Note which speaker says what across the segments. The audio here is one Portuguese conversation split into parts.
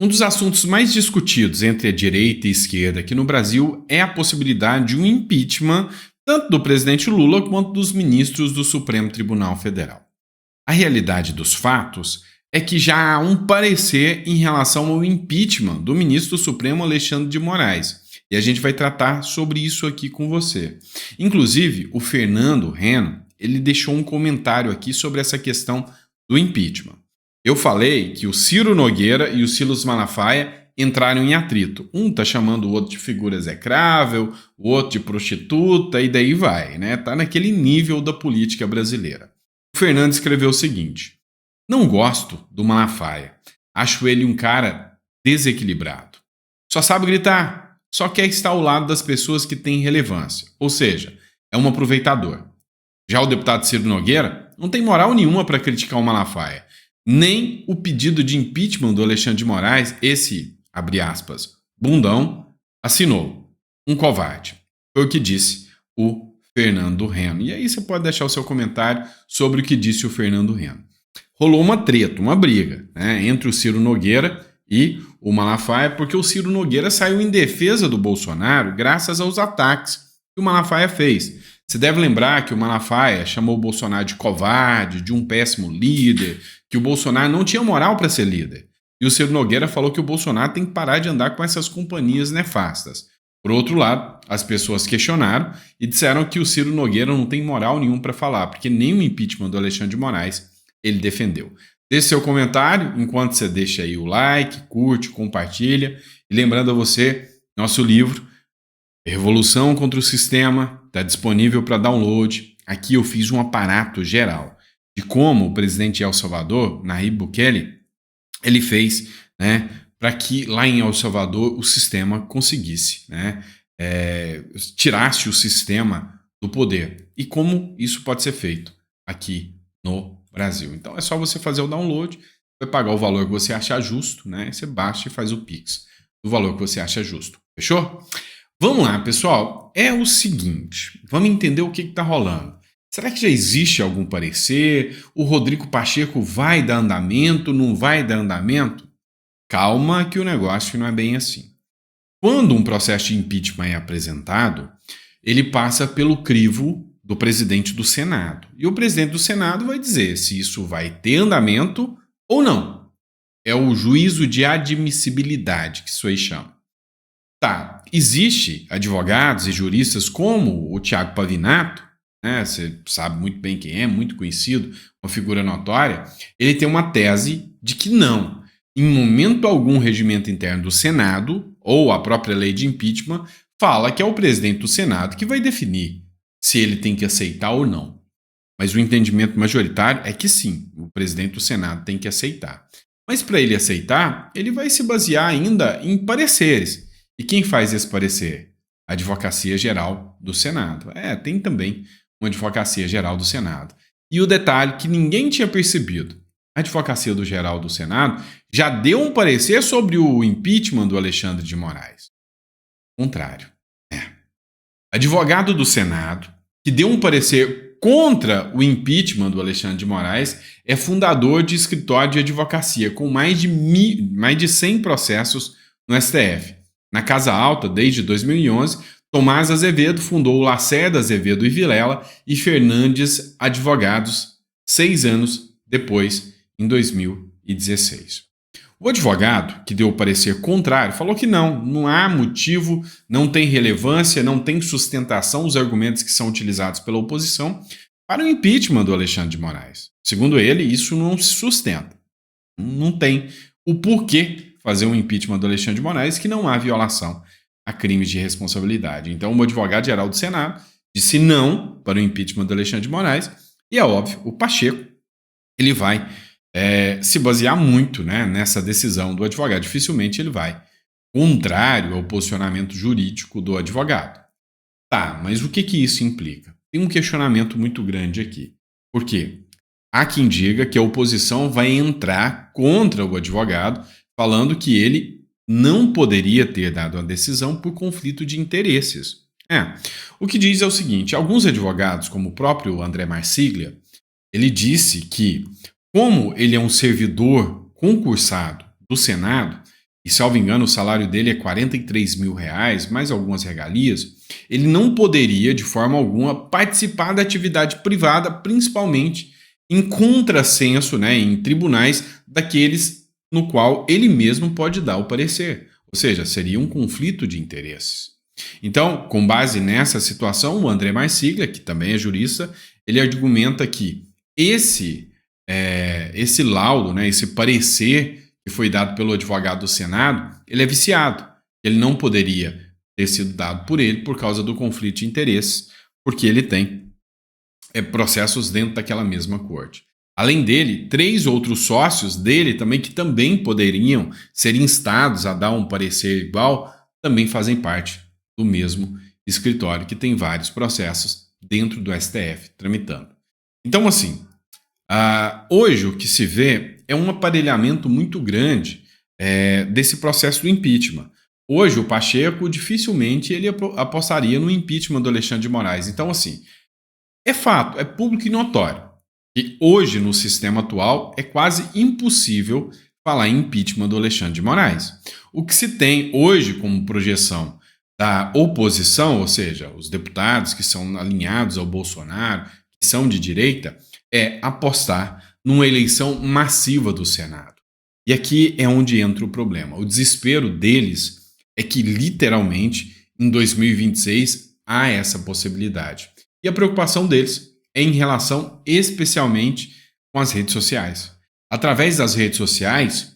Speaker 1: Um dos assuntos mais discutidos entre a direita e a esquerda aqui no Brasil é a possibilidade de um impeachment tanto do presidente Lula quanto dos ministros do Supremo Tribunal Federal. A realidade dos fatos é que já há um parecer em relação ao impeachment do ministro do Supremo Alexandre de Moraes. E a gente vai tratar sobre isso aqui com você. Inclusive, o Fernando Reno, ele deixou um comentário aqui sobre essa questão do impeachment. Eu falei que o Ciro Nogueira e o Silas Malafaia entraram em atrito. Um tá chamando o outro de figura execrável, o outro de prostituta e daí vai, né? Tá naquele nível da política brasileira. O Fernando escreveu o seguinte: não gosto do Malafaia. Acho ele um cara desequilibrado. Só sabe gritar, só quer estar ao lado das pessoas que têm relevância. Ou seja, é um aproveitador. Já o deputado Ciro Nogueira não tem moral nenhuma para criticar o Malafaia. Nem o pedido de impeachment do Alexandre de Moraes, esse, abre aspas, bundão, assinou. Um covarde. Foi o que disse o Fernando Reno. E aí você pode deixar o seu comentário sobre o que disse o Fernando Reno. Rolou uma treta, uma briga, né, entre o Ciro Nogueira e o Malafaia, porque o Ciro Nogueira saiu em defesa do Bolsonaro graças aos ataques que o Malafaia fez. Você deve lembrar que o Malafaia chamou o Bolsonaro de covarde, de um péssimo líder, que o Bolsonaro não tinha moral para ser líder. E o Ciro Nogueira falou que o Bolsonaro tem que parar de andar com essas companhias nefastas. Por outro lado, as pessoas questionaram e disseram que o Ciro Nogueira não tem moral nenhum para falar, porque nem o impeachment do Alexandre de Moraes ele defendeu. Deixe seu comentário, enquanto você deixa aí o like, curte, compartilha. E lembrando a você, nosso livro, Revolução contra o Sistema, está disponível para download. Aqui eu fiz um aparato geral de como o presidente El Salvador, Nayib Bukele, ele fez, né, para que lá em El Salvador o sistema conseguisse, né, tirasse o sistema do poder. E como isso pode ser feito aqui no Brasil. Então é só você fazer o download, vai pagar o valor que você achar justo, né? Você baixa e faz o Pix do valor que você acha justo. Fechou? Vamos lá, pessoal. É o seguinte, vamos entender o que está rolando. Será que já existe algum parecer? O Rodrigo Pacheco vai dar andamento, não vai dar andamento? Calma que o negócio não é bem assim. Quando um processo de impeachment é apresentado, ele passa pelo crivo do presidente do Senado. E o presidente do Senado vai dizer se isso vai ter andamento ou não. É o juízo de admissibilidade que isso aí chama. Tá, existe advogados e juristas como o Tiago Pavinato, né, você sabe muito bem quem é, muito conhecido, uma figura notória, ele tem uma tese de que não. Em momento algum, o regimento interno do Senado, ou a própria lei de impeachment, fala que é o presidente do Senado que vai definir se ele tem que aceitar ou não. Mas o entendimento majoritário é que sim, o presidente do Senado tem que aceitar. Mas para ele aceitar, ele vai se basear ainda em pareceres. E quem faz esse parecer? A Advocacia Geral do Senado. Tem também uma Advocacia Geral do Senado. E o detalhe que ninguém tinha percebido, a Advocacia Geral do Senado já deu um parecer sobre o impeachment do Alexandre de Moraes. Contrário. Advogado do Senado, que deu um parecer contra o impeachment do Alexandre de Moraes, é fundador de escritório de advocacia, com mais de 100 processos no STF. Na Casa Alta, desde 2011, Tomás Azevedo fundou o Lacerda Azevedo e Vilela e Fernandes Advogados, 6 anos depois, em 2016. O advogado, que deu o parecer contrário, falou que não há motivo, não tem relevância, não tem sustentação os argumentos que são utilizados pela oposição para o impeachment do Alexandre de Moraes. Segundo ele, isso não se sustenta. Não tem o porquê fazer um impeachment do Alexandre de Moraes que não há violação a crimes de responsabilidade. Então, o advogado-geral do Senado disse não para o impeachment do Alexandre de Moraes e, é óbvio, o Pacheco ele vai se basear muito, né, nessa decisão do advogado. Dificilmente ele vai contrário ao posicionamento jurídico do advogado. Tá, mas o que isso implica? Tem um questionamento muito grande aqui. Por quê? Há quem diga que a oposição vai entrar contra o advogado, falando que ele não poderia ter dado a decisão por conflito de interesses. O que diz é o seguinte: alguns advogados, como o próprio André Marsiglia, ele disse que, como ele é um servidor concursado do Senado, e salvo engano o salário dele é R$ 43.000, mais algumas regalias, ele não poderia, de forma alguma, participar da atividade privada, principalmente em contrassenso, né, em tribunais daqueles no qual ele mesmo pode dar o parecer. Ou seja, seria um conflito de interesses. Então, com base nessa situação, o André Marsiglia, que também é jurista, ele argumenta que esse laudo, né, esse parecer que foi dado pelo advogado do Senado, ele é viciado. Ele não poderia ter sido dado por ele por causa do conflito de interesses, porque ele tem processos dentro daquela mesma corte. Além dele, 3 outros sócios dele também, que também poderiam ser instados a dar um parecer igual, também fazem parte do mesmo escritório, que tem vários processos dentro do STF tramitando. Então, assim, hoje o que se vê é um aparelhamento muito grande desse processo do impeachment. Hoje o Pacheco dificilmente ele apostaria no impeachment do Alexandre de Moraes. Então, assim, é fato, é público e notório que hoje no sistema atual é quase impossível falar em impeachment do Alexandre de Moraes. O que se tem hoje como projeção da oposição, ou seja, os deputados que são alinhados ao Bolsonaro, que são de direita, é apostar numa eleição massiva do Senado. E aqui é onde entra o problema. O desespero deles é que, literalmente, em 2026 há essa possibilidade. E a preocupação deles é em relação especialmente com as redes sociais. Através das redes sociais,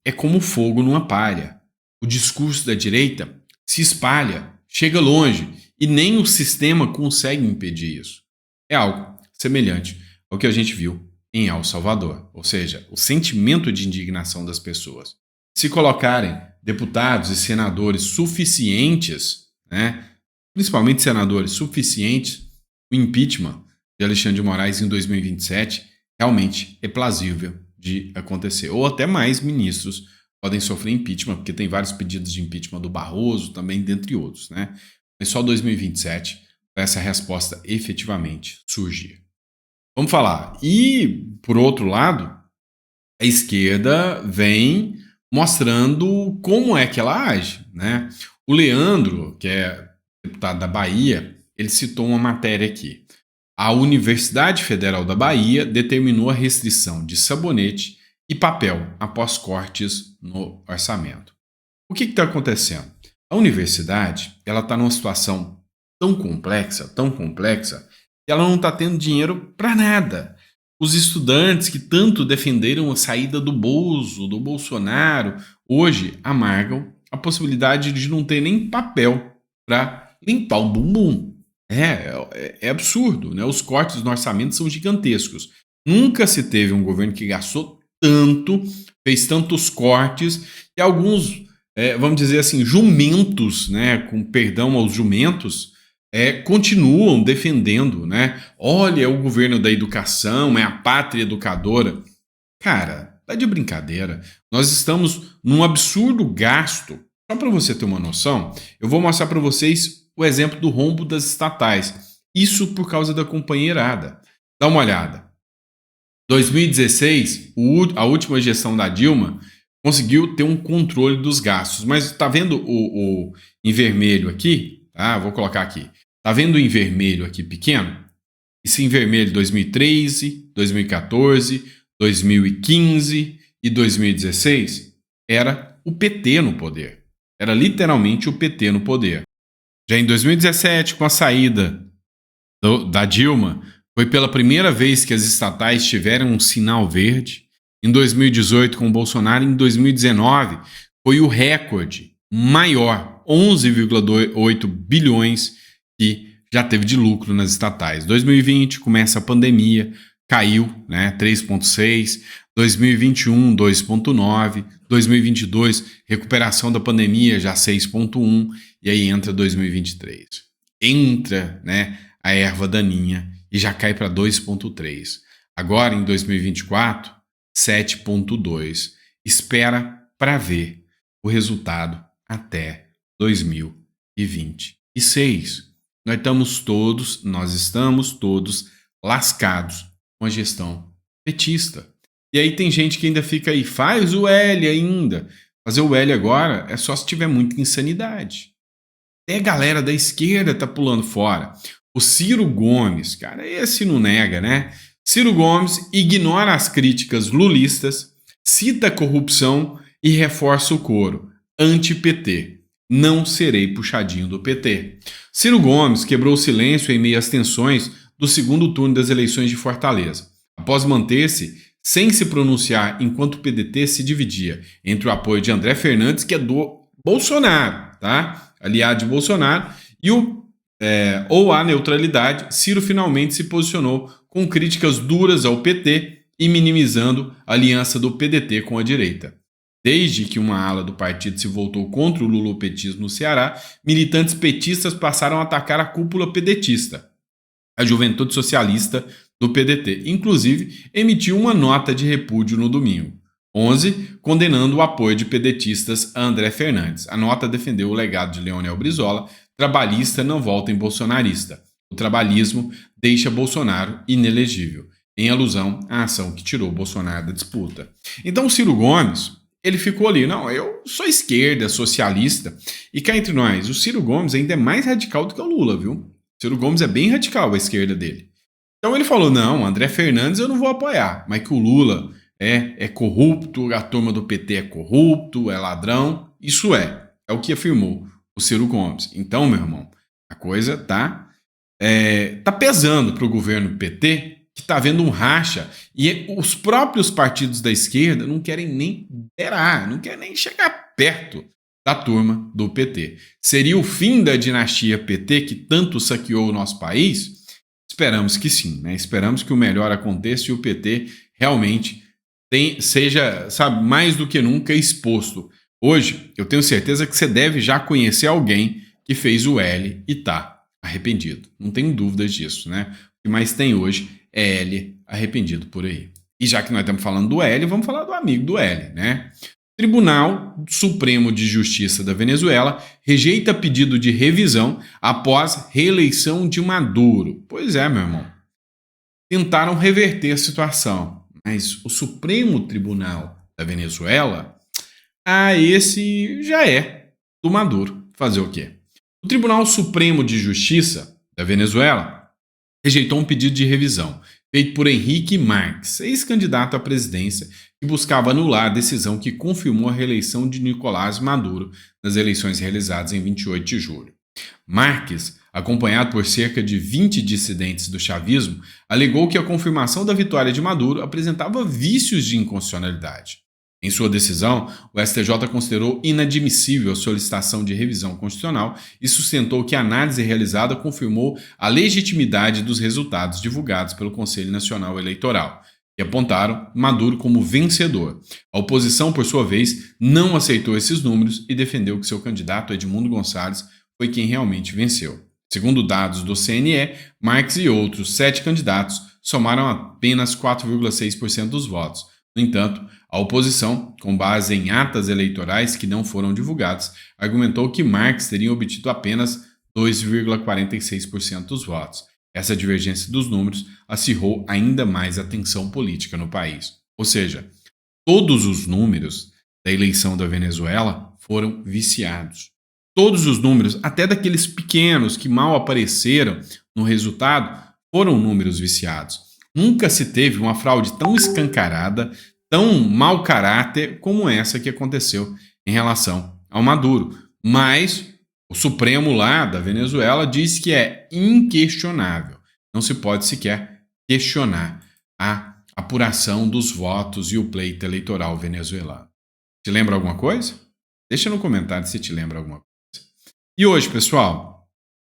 Speaker 1: é como fogo numa palha. O discurso da direita se espalha, chega longe, e nem o sistema consegue impedir isso. É algo semelhante ao que a gente viu em El Salvador, ou seja, o sentimento de indignação das pessoas. Se colocarem deputados e senadores suficientes, né, principalmente senadores suficientes, o impeachment de Alexandre de Moraes em 2027 realmente é plausível de acontecer. Ou até mais ministros podem sofrer impeachment, porque tem vários pedidos de impeachment do Barroso também, dentre outros, né? Mas só 2027 para essa resposta efetivamente surgir. Vamos falar. E, por outro lado, a esquerda vem mostrando como é que ela age, né? O Leandro, que é deputado da Bahia, ele citou uma matéria aqui. A Universidade Federal da Bahia determinou a restrição de sabonete e papel após cortes no orçamento. O que está acontecendo? A universidade está numa situação tão complexa, que ela não está tendo dinheiro para nada. Os estudantes que tanto defenderam a saída do Bozo, do Bolsonaro, hoje amargam a possibilidade de não ter nem papel para limpar o bumbum. É absurdo, né? Os cortes no orçamento são gigantescos. Nunca se teve um governo que gastou tanto, fez tantos cortes, e alguns, vamos dizer assim, jumentos, né? Com perdão aos jumentos, continuam defendendo, né? Olha, é o governo da educação, é a pátria educadora. Cara, tá de brincadeira. Nós estamos num absurdo gasto. Só para você ter uma noção, eu vou mostrar para vocês o exemplo do rombo das estatais. Isso por causa da companheirada. Dá uma olhada. 2016, a última gestão da Dilma conseguiu ter um controle dos gastos. Mas está vendo o em vermelho aqui? Tá? Vou colocar aqui. Está vendo em vermelho aqui pequeno? Isso em vermelho 2013, 2014, 2015 e 2016 era o PT no poder. Era literalmente o PT no poder. Já em 2017, com a saída da Dilma, foi pela primeira vez que as estatais tiveram um sinal verde. Em 2018, com o Bolsonaro, em 2019, foi o recorde maior, 11,8 bilhões que já teve de lucro nas estatais. 2020 começa a pandemia, caiu, né, 3,6, 2021 2,9, 2022 recuperação da pandemia já 6,1 e aí entra 2023. Entra, né, a erva daninha e já cai para 2,3. Agora em 2024, 7,2. Espera para ver o resultado até 2026. Nós estamos todos lascados com a gestão petista. E aí tem gente que ainda fica aí, faz o L ainda. Fazer o L agora é só se tiver muita insanidade. Até a galera da esquerda tá pulando fora. O Ciro Gomes, cara, esse não nega, né? Ciro Gomes ignora as críticas lulistas, cita a corrupção e reforça o coro anti-PT. Não serei puxadinho do PT. Ciro Gomes quebrou o silêncio em meio às tensões do segundo turno das eleições de Fortaleza. Após manter-se sem se pronunciar enquanto o PDT se dividia entre o apoio de André Fernandes, que é do Bolsonaro, tá? Aliado de Bolsonaro, e ou a neutralidade, Ciro finalmente se posicionou com críticas duras ao PT e minimizando a aliança do PDT com a direita. Desde que uma ala do partido se voltou contra o lulopetismo no Ceará, militantes petistas passaram a atacar a cúpula pedetista, a Juventude Socialista do PDT. Inclusive, emitiu uma nota de repúdio no domingo, 11, condenando o apoio de pedetistas a André Fernandes. A nota defendeu o legado de Leonel Brizola: trabalhista não volta em bolsonarista. O trabalhismo deixa Bolsonaro inelegível, em alusão à ação que tirou Bolsonaro da disputa. Então, o Ciro Gomes, ele ficou ali, não, eu sou esquerda, socialista, e cá entre nós, o Ciro Gomes ainda é mais radical do que o Lula, viu? O Ciro Gomes é bem radical a esquerda dele. Então ele falou, não, André Fernandes eu não vou apoiar, mas que o Lula é corrupto, a turma do PT é corrupto, é ladrão, isso é o que afirmou o Ciro Gomes. Então, meu irmão, a coisa tá pesando para o governo PT, que está havendo um racha, e os próprios partidos da esquerda não querem nem beirar, não querem nem chegar perto da turma do PT. Seria o fim da dinastia PT que tanto saqueou o nosso país? Esperamos que sim, né? Esperamos que o melhor aconteça e o PT realmente seja, sabe, mais do que nunca exposto. Hoje, eu tenho certeza que você deve já conhecer alguém que fez o L e tá arrependido. Não tenho dúvidas disso, né? O que mais tem hoje é L arrependido por aí. E já que nós estamos falando do L, vamos falar do amigo do L, né? O Tribunal Supremo de Justiça da Venezuela rejeita pedido de revisão após reeleição de Maduro. Pois é, meu irmão. Tentaram reverter a situação, mas o Supremo Tribunal da Venezuela, esse já é do Maduro. Fazer o quê? O Tribunal Supremo de Justiça da Venezuela rejeitou um pedido de revisão feito por Henrique Marques, ex-candidato à presidência, que buscava anular a decisão que confirmou a reeleição de Nicolás Maduro nas eleições realizadas em 28 de julho. Marques, acompanhado por cerca de 20 dissidentes do chavismo, alegou que a confirmação da vitória de Maduro apresentava vícios de inconstitucionalidade. Em sua decisão, o STJ considerou inadmissível a solicitação de revisão constitucional e sustentou que a análise realizada confirmou a legitimidade dos resultados divulgados pelo Conselho Nacional Eleitoral, que apontaram Maduro como vencedor. A oposição, por sua vez, não aceitou esses números e defendeu que seu candidato Edmundo Gonçalves foi quem realmente venceu. Segundo dados do CNE, Marques e outros 7 candidatos somaram apenas 4,6% dos votos. No entanto, a oposição, com base em atas eleitorais que não foram divulgadas, argumentou que Marques teria obtido apenas 2,46% dos votos. Essa divergência dos números acirrou ainda mais a tensão política no país. Ou seja, todos os números da eleição da Venezuela foram viciados. Todos os números, até daqueles pequenos que mal apareceram no resultado, foram números viciados. Nunca se teve uma fraude tão escancarada, tão mau caráter como essa que aconteceu em relação ao Maduro. Mas o Supremo lá da Venezuela diz que é inquestionável. Não se pode sequer questionar a apuração dos votos e o pleito eleitoral venezuelano. Te lembra alguma coisa? Deixa no comentário se te lembra alguma coisa. E hoje, pessoal?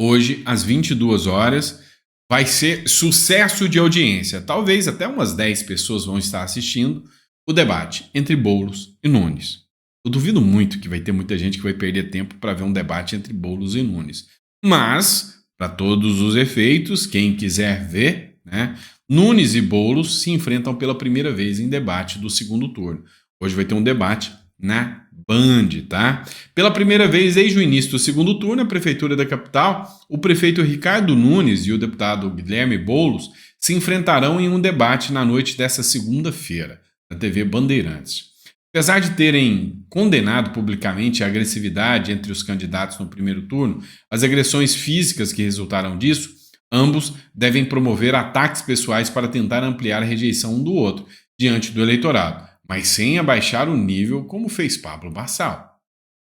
Speaker 1: Hoje, às 22 horas... vai ser sucesso de audiência. Talvez até umas 10 pessoas vão estar assistindo o debate entre Boulos e Nunes. Eu duvido muito que vai ter muita gente que vai perder tempo para ver um debate entre Boulos e Nunes. Mas, para todos os efeitos, quem quiser ver, né, Nunes e Boulos se enfrentam pela primeira vez em debate do segundo turno. Hoje vai ter um debate na Band, tá? Pela primeira vez desde o início do segundo turno, a Prefeitura da capital, o prefeito Ricardo Nunes e o deputado Guilherme Boulos se enfrentarão em um debate na noite dessa segunda-feira, na TV Bandeirantes. Apesar de terem condenado publicamente a agressividade entre os candidatos no primeiro turno, as agressões físicas que resultaram disso, ambos devem promover ataques pessoais para tentar ampliar a rejeição um do outro diante do eleitorado, mas sem abaixar o nível como fez Pablo Marçal.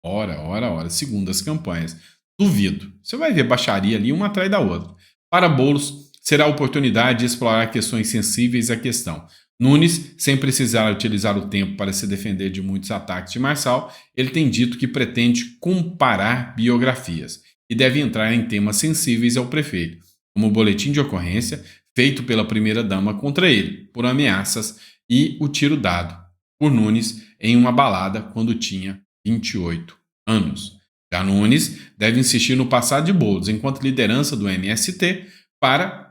Speaker 1: Ora, ora, ora, segundo as campanhas. Duvido. Você vai ver baixaria ali uma atrás da outra. Para Boulos, será a oportunidade de explorar questões sensíveis à questão. Nunes, sem precisar utilizar o tempo para se defender de muitos ataques de Marçal, ele tem dito que pretende comparar biografias e deve entrar em temas sensíveis ao prefeito, como o boletim de ocorrência feito pela primeira-dama contra ele, por ameaças, e o tiro dado por Nunes em uma balada quando tinha 28 anos. Já Nunes deve insistir no passado de Boulos enquanto liderança do MST para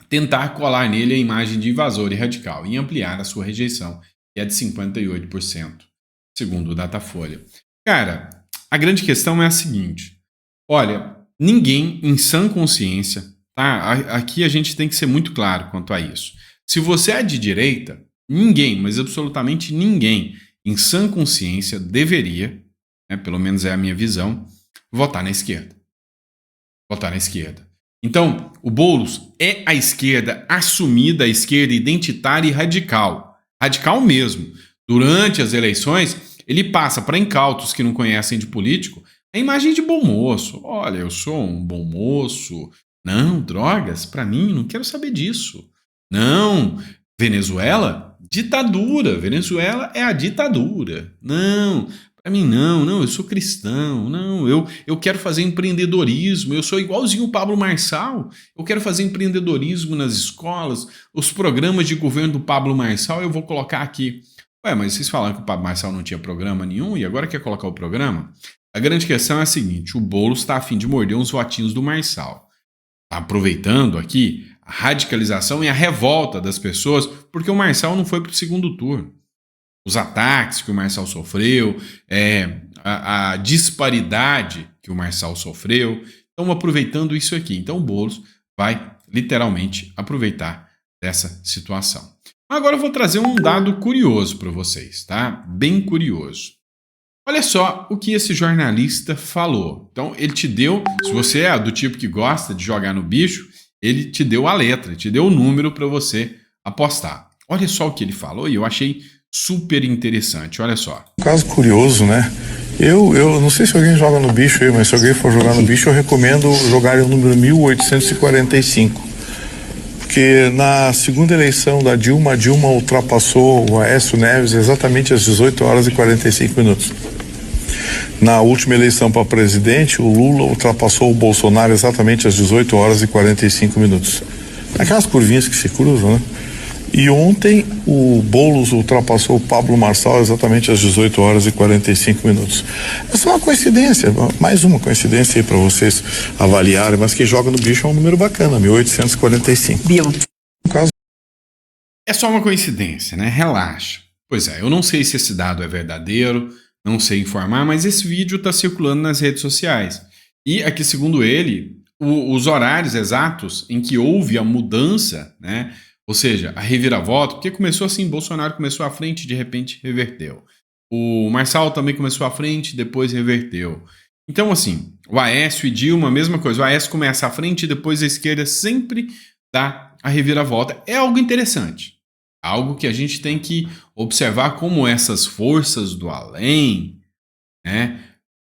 Speaker 1: tentar colar nele a imagem de invasor e radical e ampliar a sua rejeição, que é de 58%, segundo o Datafolha. Cara, a grande questão é a seguinte: olha, ninguém em sã consciência, tá? Aqui a gente tem que ser muito claro quanto a isso. Se você é de direita, ninguém, mas absolutamente ninguém, em sã consciência deveria, né, pelo menos é a minha visão, votar na esquerda. Votar na esquerda. Então, o Boulos é a esquerda assumida, a esquerda identitária e radical. Radical mesmo. Durante as eleições, ele passa para incautos que não conhecem de político a imagem de bom moço. Olha, eu sou um bom moço. Não, drogas, para mim, não quero saber disso. Não, Venezuela, ditadura. Venezuela é a ditadura. Não, para mim não, eu sou cristão, não, eu quero fazer empreendedorismo, eu sou igualzinho o Pablo Marçal, eu quero fazer empreendedorismo nas escolas, os programas de governo do Pablo Marçal eu vou colocar aqui. Ué, mas vocês falaram que o Pablo Marçal não tinha programa nenhum e agora quer colocar o programa? A grande questão é a seguinte: o Boulos está a fim de morder uns votinhos do Marçal. Está aproveitando aqui a radicalização e a revolta das pessoas porque o Marçal não foi para o segundo turno. Os ataques que o Marçal sofreu, a disparidade que o Marçal sofreu, estão aproveitando isso aqui. Então o Boulos vai literalmente aproveitar dessa situação. Agora eu vou trazer um dado curioso para vocês, tá? Bem curioso. Olha só o que esse jornalista falou. Então ele te deu, se você é do tipo que gosta de jogar no bicho, ele te deu a letra, te deu o número para você apostar. Olha só o que ele falou e eu achei super interessante, olha só.
Speaker 2: Caso curioso, né? Eu não sei se alguém joga no bicho aí, mas se alguém for jogar no bicho, eu recomendo jogar o número 1845. Porque na segunda eleição da Dilma, a Dilma ultrapassou o Aécio Neves exatamente às 18 horas e 45 minutos. Na última eleição para presidente, o Lula ultrapassou o Bolsonaro exatamente às 18 horas e 45 minutos. Aquelas curvinhas que se cruzam, né? E ontem o Boulos ultrapassou o Pablo Marçal exatamente às 18 horas e 45 minutos. Essa é uma coincidência, mais uma coincidência aí para vocês avaliarem, mas quem joga no bicho é um número bacana, 1845. No caso...
Speaker 1: É só uma coincidência, né? Relaxa. Pois é, eu não sei se esse dado é verdadeiro, não sei informar, mas esse vídeo está circulando nas redes sociais. E aqui, segundo ele, os horários exatos em que houve a mudança, né? Ou seja, a reviravolta, porque começou assim, Bolsonaro começou à frente e de repente reverteu. O Marçal também começou à frente, depois reverteu. Então assim, o Aécio e Dilma, a mesma coisa. O Aécio começa à frente e depois a esquerda sempre dá a reviravolta. É algo interessante. Algo que a gente tem que observar como essas forças do além, né,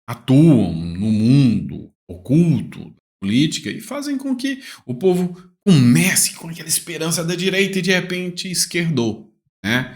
Speaker 1: atuam no mundo oculto da política e fazem com que o povo comece com aquela esperança da direita e de repente esquerdou, né?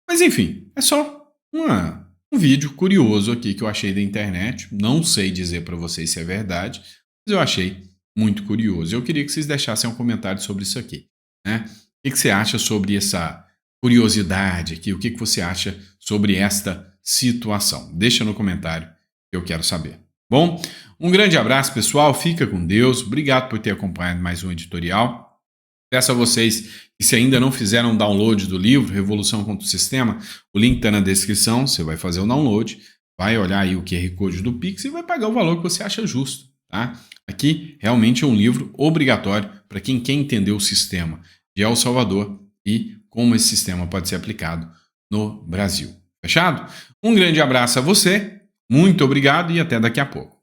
Speaker 1: Mas enfim, é só um vídeo curioso aqui que eu achei da internet. Não sei dizer para vocês se é verdade, mas eu achei muito curioso. Eu queria que vocês deixassem um comentário sobre isso aqui, né? O que você acha sobre essa curiosidade aqui? O que você acha sobre esta situação? Deixa no comentário que eu quero saber. Bom, um grande abraço, pessoal. Fica com Deus. Obrigado por ter acompanhado mais um editorial. Peço a vocês que, se ainda não fizeram o download do livro Revolução contra o Sistema, o link está na descrição. Você vai fazer o download, vai olhar aí o QR Code do Pix e vai pagar o valor que você acha justo, tá? Aqui realmente é um livro obrigatório para quem quer entender o sistema de El Salvador e como esse sistema pode ser aplicado no Brasil. Fechado? Um grande abraço a você, muito obrigado e até daqui a pouco.